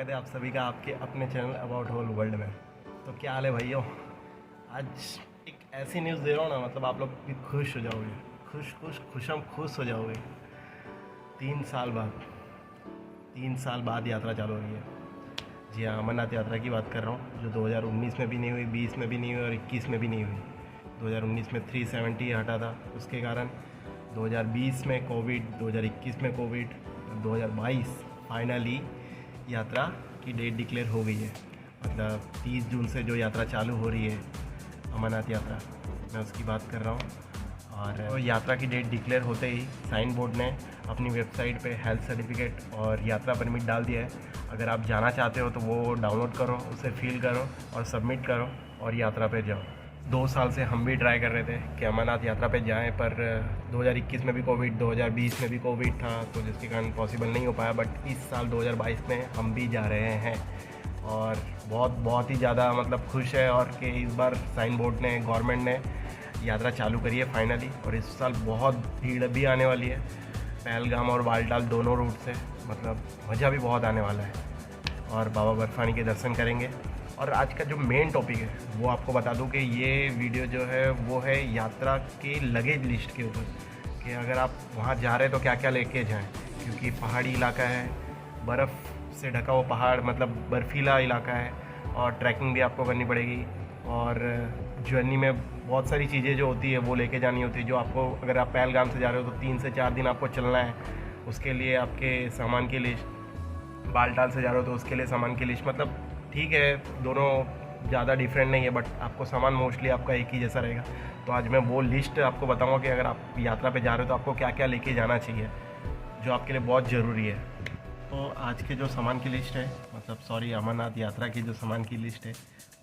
स्वागत है आप सभी का आपके अपने चैनल अबाउट होल वर्ल्ड में। तो क्या हाल है भाइयों, आज एक ऐसी न्यूज़ दे रहा हूँ ना, मतलब आप लोग भी खुश हो जाओगे, खुश हो जाओगे। 3 साल बाद यात्रा चालू हो रही है। जी हाँ, अमरनाथ यात्रा की बात कर रहा हूँ, जो 2019 में भी नहीं हुई, 20 में भी नहीं हुई और 21 में भी नहीं हुई। 2019 में 370 हटा था, उसके कारण 2020 में कोविड, 2021 में कोविड, 2022 फाइनली यात्रा की डेट डिक्लेयर हो गई है। मतलब 30 जून से जो यात्रा चालू हो रही है, अमरनाथ यात्रा, मैं उसकी बात कर रहा हूँ। और यात्रा की डेट डिक्लेयर होते ही साइन बोर्ड ने अपनी वेबसाइट पे हेल्थ सर्टिफिकेट और यात्रा परमिट डाल दिया है। अगर आप जाना चाहते हो तो वो डाउनलोड करो, उसे फिल करो और सबमिट करो और यात्रा पे जाओ। 2 साल से हम भी ट्राई कर रहे थे कि अमरनाथ यात्रा पे जाएं, पर 2021 में भी कोविड, 2020 में भी कोविड था, तो जिसके कारण पॉसिबल नहीं हो पाया। बट इस साल 2022 में हम भी जा रहे हैं और बहुत ही ज़्यादा मतलब खुश है। और कि इस बार साइन बोर्ड ने, गवर्नमेंट ने यात्रा चालू करी है फाइनली। और इस साल बहुत भीड़ भी आने वाली है, पहलगाम और बालटाल दोनों रूट से, मतलब मज़ा भी बहुत आने वाला है। और बाबा बर्फानी के दर्शन करेंगे। और आज का जो मेन टॉपिक है वो आपको बता दूं कि ये वीडियो जो है वो है यात्रा के लगेज लिस्ट के ऊपर, कि अगर आप वहाँ जा रहे हैं तो क्या क्या लेके जाएं, क्योंकि पहाड़ी इलाका है, बर्फ़ से ढका हुआ पहाड़, मतलब बर्फीला इलाका है, और ट्रैकिंग भी आपको करनी पड़ेगी। और जर्नी में बहुत सारी चीज़ें जो होती है वो लेके जानी होती है, जो आपको, अगर आप पहलगाम से जा रहे हो तो 3 से 4 दिन आपको चलना है, उसके लिए आपके सामान की लिस्ट। बालटाल से जा रहे हो तो उसके लिए सामान की लिस्ट, मतलब ठीक है, दोनों ज़्यादा डिफरेंट नहीं है, बट आपको सामान मोस्टली आपका एक ही जैसा रहेगा। तो आज मैं वो लिस्ट आपको बताऊंगा कि अगर आप यात्रा पे जा रहे हो तो आपको क्या क्या लेके जाना चाहिए, जो आपके लिए बहुत ज़रूरी है। तो आज के जो सामान की लिस्ट है, मतलब सॉरी, अमरनाथ यात्रा की जो सामान की लिस्ट है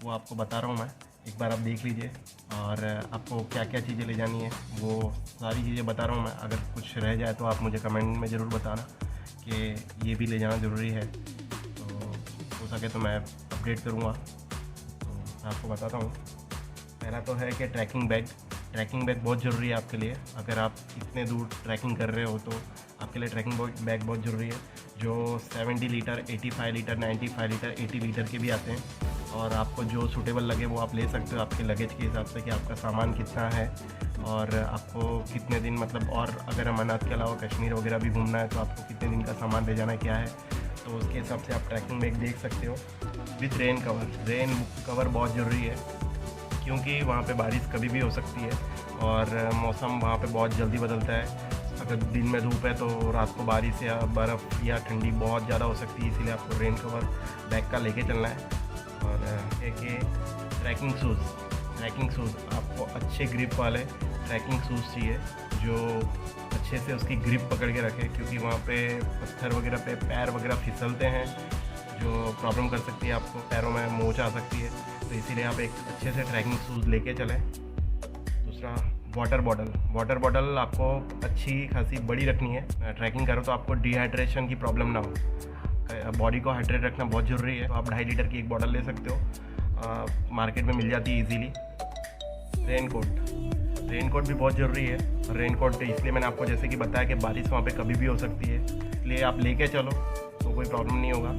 वो आपको बता रहा हूँ मैं, एक बार आप देख लीजिए। और आपको क्या क्या चीज़ें ले जानी है वो सारी चीज़ें बता रहा हूँ मैं। अगर कुछ रह जाए तो आप मुझे कमेंट में ज़रूर बताना कि ये भी ले जाना ज़रूरी है, तो हो सके तो मैं अपडेट करूँगा। तो मैं आपको बताता हूँ। पहला तो है कि ट्रैकिंग बैग बहुत ज़रूरी है आपके लिए। अगर आप इतने दूर ट्रैकिंग कर रहे हो तो आपके लिए ट्रैकिंग बैग बहुत ज़रूरी है, जो 70 लीटर, 85 लीटर, 95 लीटर, 80 लीटर के भी आते हैं। और आपको जो सूटेबल लगे वो आप ले सकते हो आपके लगेज के हिसाब से, कि आपका सामान कितना है और आपको कितने दिन, मतलब, और अगर अमरनाथ के अलावा कश्मीर वगैरह भी घूमना है तो आपको कितने दिन का सामान ले जाना क्या है, तो उसके हिसाब से आप ट्रैकिंग बैग देख सकते हो। विथ रेन कवर बहुत ज़रूरी है, क्योंकि वहाँ पे बारिश कभी भी हो सकती है और मौसम वहाँ पे बहुत जल्दी बदलता है। अगर दिन में धूप है तो रात को बारिश या बर्फ़ या ठंडी बहुत ज़्यादा हो सकती है, इसीलिए आपको रेन कवर बैग का लेके चलना है। और एक ट्रैकिंग शूज़, आपको अच्छे ग्रिप वाले ट्रैकिंग शूज़ चाहिए, जो अच्छे से उसकी ग्रिप पकड़ के रखे, क्योंकि वहाँ पे पत्थर वगैरह पे पैर वगैरह फिसलते हैं, जो प्रॉब्लम कर सकती है, आपको पैरों में मोच आ सकती है। तो इसीलिए आप एक अच्छे से ट्रैकिंग शूज़ लेके चलें। दूसरा, वाटर बॉटल आपको अच्छी खासी बड़ी रखनी है। ट्रैकिंग करो तो आपको डिहाइड्रेशन की प्रॉब्लम ना हो, बॉडी को हाइड्रेट रखना बहुत ज़रूरी है। तो आप 2.5 लीटर की एक बॉटल ले सकते हो, मार्केट में मिल जाती है ईजीली। रेनकोट भी बहुत ज़रूरी है। रेनकोट इसलिए मैंने आपको जैसे कि बताया कि बारिश वहाँ पे कभी भी हो सकती है, इसलिए आप लेके चलो तो कोई प्रॉब्लम नहीं होगा।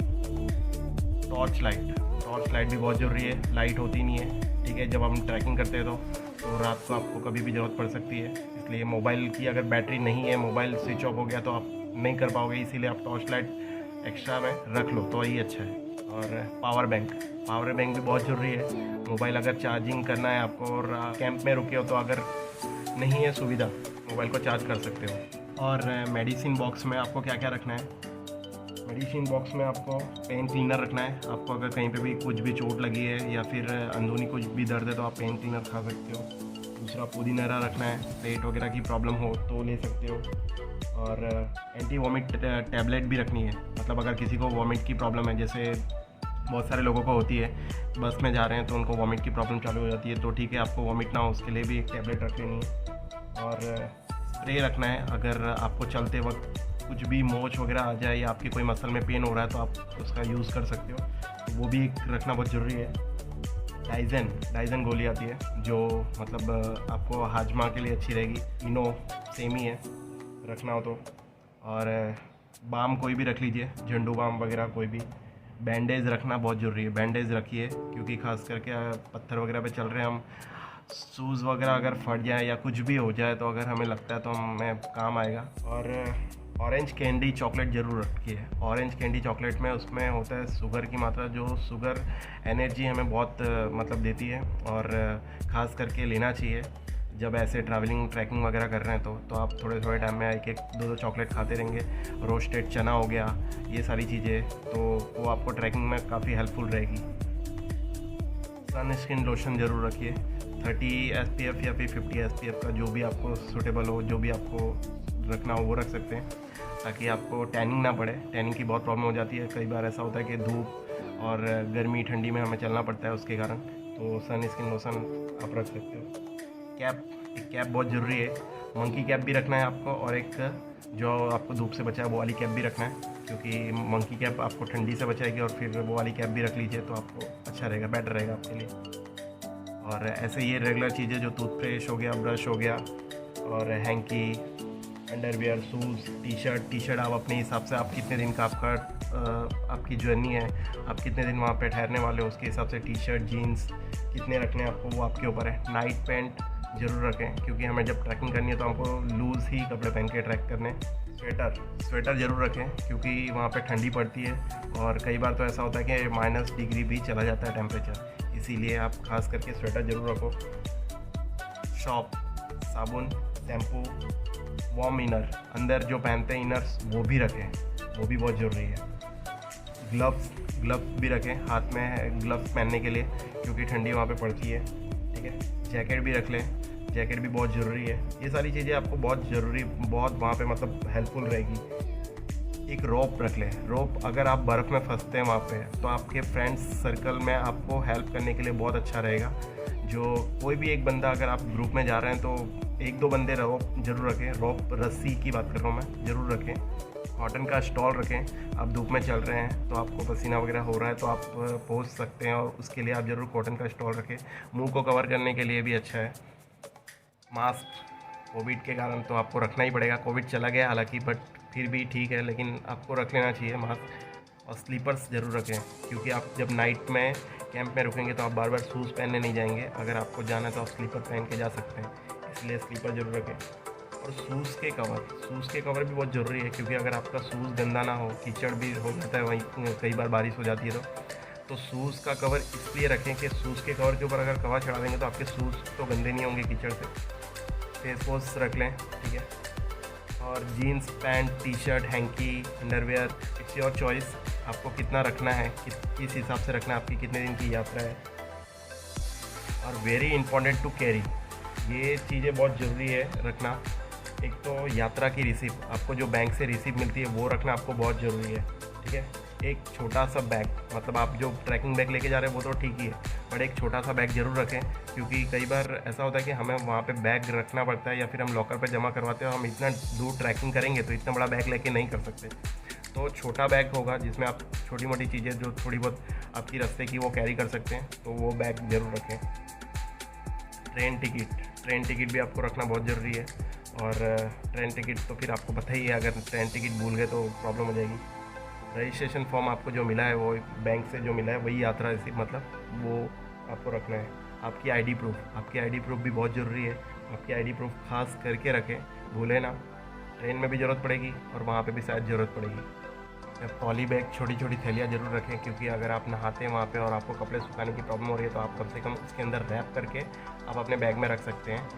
टॉर्च लाइट भी बहुत ज़रूरी है, लाइट होती नहीं है, ठीक है, जब हम ट्रैकिंग करते हैं तो रात को आपको कभी भी ज़रूरत पड़ सकती है। इसलिए मोबाइल की अगर बैटरी नहीं है, मोबाइल स्विच ऑफ हो गया तो आप नहीं कर पाओगे, इसीलिए आप टॉर्च लाइट एक्स्ट्रा में रख लो तो ही अच्छा है। और पावर बैंक भी बहुत ज़रूरी है। मोबाइल अगर चार्जिंग करना है आपको और कैंप में रुके हो तो अगर नहीं है सुविधा, मोबाइल को चार्ज कर सकते हो। और मेडिसिन बॉक्स में आपको क्या क्या रखना है, मेडिसिन बॉक्स में आपको पेन क्लीनर रखना है। आपको अगर कहीं पे भी कुछ भी चोट लगी है या फिर अंदरूनी कुछ भी दर्द है तो आप पेन क्लीनर खा सकते हो। दूसरा, पुदीना रखना है, पेट वगैरह की प्रॉब्लम हो तो ले सकते हो। और एंटी वॉमिट टैबलेट भी रखनी है, मतलब अगर किसी को वॉमिट की प्रॉब्लम है, जैसे बहुत सारे लोगों को होती है, बस में जा रहे हैं तो उनको वॉमिट की प्रॉब्लम चालू हो जाती है, तो ठीक है, आपको वॉमिट ना हो उसके लिए भी एक टैबलेट रख लेनी है। और स्प्रे रखना है, अगर आपको चलते वक्त कुछ भी मोच वगैरह आ जाए या आपके कोई मसल में पेन हो रहा है तो आप उसका यूज़ कर सकते हो, तो वो भी रखना बहुत ज़रूरी है। डाइजन गोली आती है, जो मतलब आपको हाजमा के लिए अच्छी रहेगी, इनो सेम ही है, रखना हो तो। और बाम कोई भी रख लीजिए, झंडू बाम वगैरह कोई भी। बैंडेज रखना बहुत ज़रूरी है, बैंडेज रखिए, क्योंकि ख़ास करके पत्थर वगैरह पे चल रहे हैं हम, शूज़ वगैरह अगर फट जाए या कुछ भी हो जाए तो अगर हमें लगता है तो हमें काम आएगा। और ऑरेंज कैंडी चॉकलेट ज़रूर रखिए। ऑरेंज कैंडी चॉकलेट में उसमें होता है शुगर की मात्रा, जो शुगर एनर्जी हमें बहुत मतलब देती है, और ख़ास करके लेना चाहिए जब ऐसे ट्रैवलिंग ट्रैकिंग वगैरह कर रहे हैं तो आप थोड़े थोड़े टाइम में एक एक दो दो चॉकलेट खाते रहेंगे। रोस्टेड चना हो गया, ये सारी चीज़ें, तो वो आपको ट्रैकिंग में काफ़ी हेल्पफुल रहेगी। सन स्किन लोशन ज़रूर रखिए, 30 SPF या फिर 50 SPF का, जो भी आपको सूटेबल हो, जो भी आपको रखना हो वो रख सकते हैं, ताकि आपको टैनिंग ना पड़े। टैनिंग की बहुत प्रॉब्लम हो जाती है, कई बार ऐसा होता है कि धूप और गर्मी ठंडी में हमें चलना पड़ता है उसके कारण, तो सन स्किन लोशन आप रख सकते हो। कैप, एक कैप बहुत ज़रूरी है, मंकी कैप भी रखना है आपको, और एक जो आपको धूप से बचाए वो वाली कैप भी रखना है, क्योंकि मंकी कैप आपको ठंडी से बचाएगी, और फिर वो वाली कैप भी रख लीजिए तो आपको अच्छा रहेगा, बेटर रहेगा आपके लिए। और ऐसे ये रेगुलर चीज़ें जो टूथब्रश हो गया, ब्रश हो गया, और hanky, underwear, shoes, T shirt आप अपने हिसाब से, आप कितने दिन का आपकी जर्नी है, आप कितने दिन वहाँ पे ठहरने वाले हो, उसके हिसाब से टी शर्ट, जीन्स कितने रखने हैं आपको वो आपके ऊपर है। नाइट पैंट ज़रूर रखें, क्योंकि हमें जब ट्रैकिंग करनी है तो हमको लूज़ ही कपड़े पहन के ट्रैक करने। स्वेटर ज़रूर रखें, क्योंकि वहाँ पे ठंडी पड़ती है, और कई बार तो ऐसा होता है कि -डिग्री भी चला जाता है टेम्परेचर, इसीलिए आप खास करके स्वेटर ज़रूर रखो। शॉप, साबुन, शैम्पू, वार्म इनर, अंदर जो पहनते हैं इनर्स वो भी रखें, वो भी बहुत ज़रूरी है। ग्लव्स भी रखें, हाथ में ग्लव्स पहनने के लिए, क्योंकि ठंडी वहाँ पे पड़ती है, ठीक है। जैकेट भी रख लें, जैकेट भी बहुत ज़रूरी है। ये सारी चीज़ें आपको बहुत वहाँ पे मतलब हेल्पफुल रहेगी। एक रोप रख लें, रोप अगर आप बर्फ़ में फंसते हैं वहाँ पे, तो आपके फ्रेंड्स सर्कल में आपको हेल्प करने के लिए बहुत अच्छा रहेगा। जो कोई भी एक बंदा, अगर आप ग्रुप में जा रहे हैं तो 1-2 बंदे रोप जरूर रखें, रोप रस्सी की बात कर रहा हूँ मैं, ज़रूर रखें। कॉटन का स्टॉल रखें, आप धूप में चल रहे हैं तो आपको पसीना वगैरह हो रहा है तो आप पहुँच सकते हैं, और उसके लिए आप ज़रूर कॉटन का स्टॉल रखें। मुंह को कवर करने के लिए भी अच्छा है। मास्क, कोविड के कारण तो आपको रखना ही पड़ेगा, कोविड चला गया हालांकि, बट फिर भी ठीक है, लेकिन आपको रख लेना चाहिए मास्क। और स्लीपर्स ज़रूर रखें, क्योंकि आप जब नाइट में कैंप में रुकेंगे तो आप बार बार शूज़ पहनने नहीं जाएंगे, अगर आपको जाना है तो आप स्लीपर पहन के जा सकते हैं, इसलिए स्लीपर ज़रूर रखें। और शूज़ के कवर भी बहुत ज़रूरी है, क्योंकि अगर आपका शूज़ गंदा ना हो, कीचड़ भी हो जाता है वहीं, कई बार बारिश हो जाती है तो शूज़ का कवर इसलिए रखें कि शूज़ के कवर के ऊपर अगर कवर चढ़ा देंगे तो आपके शूज़ तो गंदे नहीं होंगे कीचड़ से। फेस वॉश रख लें, ठीक है। और jeans, pant, T shirt, hanky, underwear, it's your choice, आपको कितना रखना है, किस हिसाब से रखना है, आपकी कितने दिन की यात्रा है। और वेरी इंपॉर्टेंट टू कैरी, ये चीज़ें बहुत ज़रूरी है रखना। एक तो यात्रा की रिसिप्ट, आपको जो बैंक से रिसिप्ट मिलती है वो रखना आपको बहुत ज़रूरी है, ठीक है। एक छोटा सा बैग, मतलब आप जो ट्रैकिंग बैग लेके जा रहे हैं वो तो ठीक ही है, बट एक छोटा सा बैग ज़रूर रखें, क्योंकि कई बार ऐसा होता है कि हमें वहाँ पे बैग रखना पड़ता है, या फिर हम लॉकर पे जमा करवाते हैं, और हम इतना दूर ट्रैकिंग करेंगे तो इतना बड़ा बैग लेके नहीं कर सकते, तो छोटा बैग होगा जिसमें आप छोटी मोटी चीज़ें जो थोड़ी बहुत आपकी रास्ते की वो कैरी कर सकते हैं, तो वो बैग ज़रूर रखें। ट्रेन टिकट भी आपको रखना बहुत ज़रूरी है, और ट्रेन टिकट तो फिर आपको पता ही है, अगर ट्रेन टिकट भूल गए तो प्रॉब्लम हो जाएगी। रजिस्ट्रेशन फॉर्म आपको जो मिला है, वो बैंक से जो मिला है वही यात्रा रिसिप्ट, मतलब वो आपको रखना है। आपकी आईडी प्रूफ भी बहुत ज़रूरी है, आपकी आईडी प्रूफ खास करके रखें, भूलें ना, ट्रेन में भी ज़रूरत पड़ेगी और वहाँ पे भी शायद ज़रूरत पड़ेगी। पॉली बैग, छोटी छोटी थैलियाँ ज़रूर रखें, क्योंकि अगर आप नहाते हैं वहाँ पे और आपको कपड़े सुखाने की प्रॉब्लम हो रही है तो आप कम से कम उसके अंदर रैप करके आप अपने बैग में रख सकते हैं,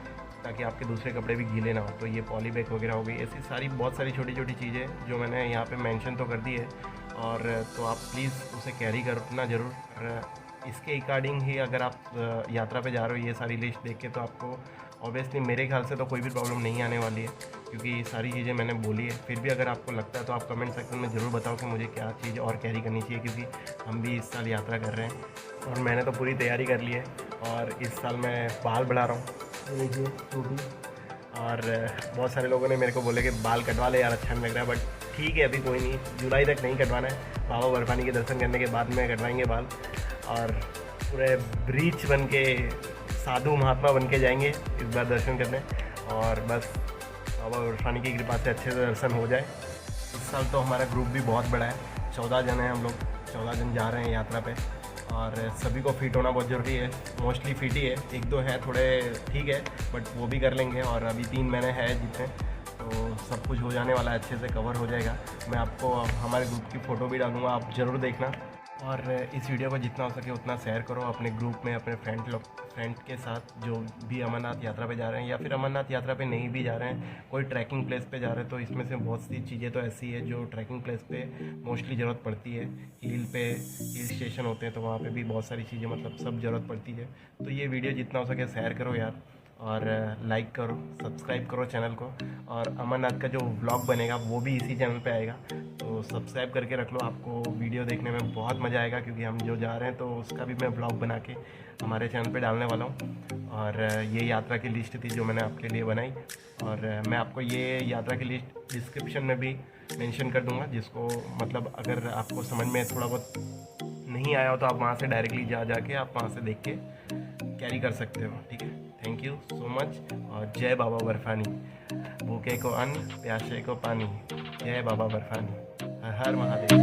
ताकि आपके दूसरे कपड़े भी गीले ना हो। तो ये पॉली बैग वगैरह हो गई, ऐसी सारी बहुत सारी छोटी छोटी चीज़ें जो मैंने यहाँ पे मेंशन तो कर दी है, और तो आप प्लीज़ उसे कैरी करना ज़रूर। और इसके अकॉर्डिंग ही अगर आप यात्रा पे जा रहे हो, ये सारी लिस्ट देख के, तो आपको ऑब्वियसली मेरे ख्याल से तो कोई भी प्रॉब्लम नहीं आने वाली है, क्योंकि ये सारी चीज़ें मैंने बोली है। फिर भी अगर आपको लगता है तो आप कमेंट सेक्शन में ज़रूर बताओ कि मुझे क्या चीज़ और कैरी करनी चाहिए, क्योंकि हम भी इस साल यात्रा कर रहे हैं और मैंने तो पूरी तैयारी कर ली है, और इस साल मैं बाल बढ़ा रहा हूँ, देखिए टूटी। और बहुत सारे लोगों ने मेरे को बोले कि बाल कटवा ले यार, अच्छा नहीं लग रहा है, बट ठीक है, अभी कोई नहीं, जुलाई तक नहीं कटवाना है, बाबा बर्फानी के दर्शन करने के बाद में कटवाएंगे बाल, और पूरे ब्रीच बन के, साधु महात्मा बन के जाएंगे इस बार दर्शन करने, और बस बाबा बर्फानी की कृपा से अच्छे से दर्शन हो जाए। इस साल तो हमारा ग्रुप भी बहुत बड़ा है, 14 जने हैं हम लोग, 14 जन जा रहे हैं यात्रा पे और सभी को फिट होना बहुत ज़रूरी है। मोस्टली फिट ही है, एक दो है थोड़े ठीक है बट वो भी कर लेंगे। और अभी 3 महीने हैं जितने, तो सब कुछ हो जाने वाला है, अच्छे से कवर हो जाएगा। मैं आपको हमारे ग्रुप की फ़ोटो भी डालूँगा, आप ज़रूर देखना। और इस वीडियो को जितना हो सके उतना शेयर करो अपने ग्रुप में, अपने फ्रेंड के साथ जो भी अमरनाथ यात्रा पे जा रहे हैं या फिर अमरनाथ यात्रा पे नहीं भी जा रहे हैं, कोई ट्रैकिंग प्लेस पे जा रहे हैं। तो इसमें से बहुत सी चीज़ें तो ऐसी है जो ट्रैकिंग प्लेस पे मोस्टली ज़रूरत पड़ती है। हिल स्टेशन होते हैं तो वहाँ पे भी बहुत सारी चीज़ें मतलब सब ज़रूरत पड़ती है। तो ये वीडियो जितना हो सके शेयर करो यार, और लाइक करो, सब्सक्राइब करो चैनल को। और अमरनाथ का जो व्लॉग बनेगा वो भी इसी चैनल पे आएगा, तो सब्सक्राइब करके रख लो। आपको वीडियो देखने में बहुत मज़ा आएगा क्योंकि हम जो जा रहे हैं तो उसका भी मैं व्लॉग बना के हमारे चैनल पे डालने वाला हूँ। और ये यात्रा की लिस्ट थी जो मैंने आपके लिए बनाई, और मैं आपको ये यात्रा की लिस्ट डिस्क्रिप्शन में भी मेंशन कर दूँगा, जिसको मतलब अगर आपको समझ में थोड़ा बहुत नहीं आया हो तो आप वहाँ से डायरेक्टली जाके आप वहाँ से देख के कैरी कर सकते हो। ठीक है, थैंक यू सो मच। और जय बाबा बर्फानी, भूखे को अन्न, प्यासे को पानी। जय बाबा बर्फानी, हर हर महादेव।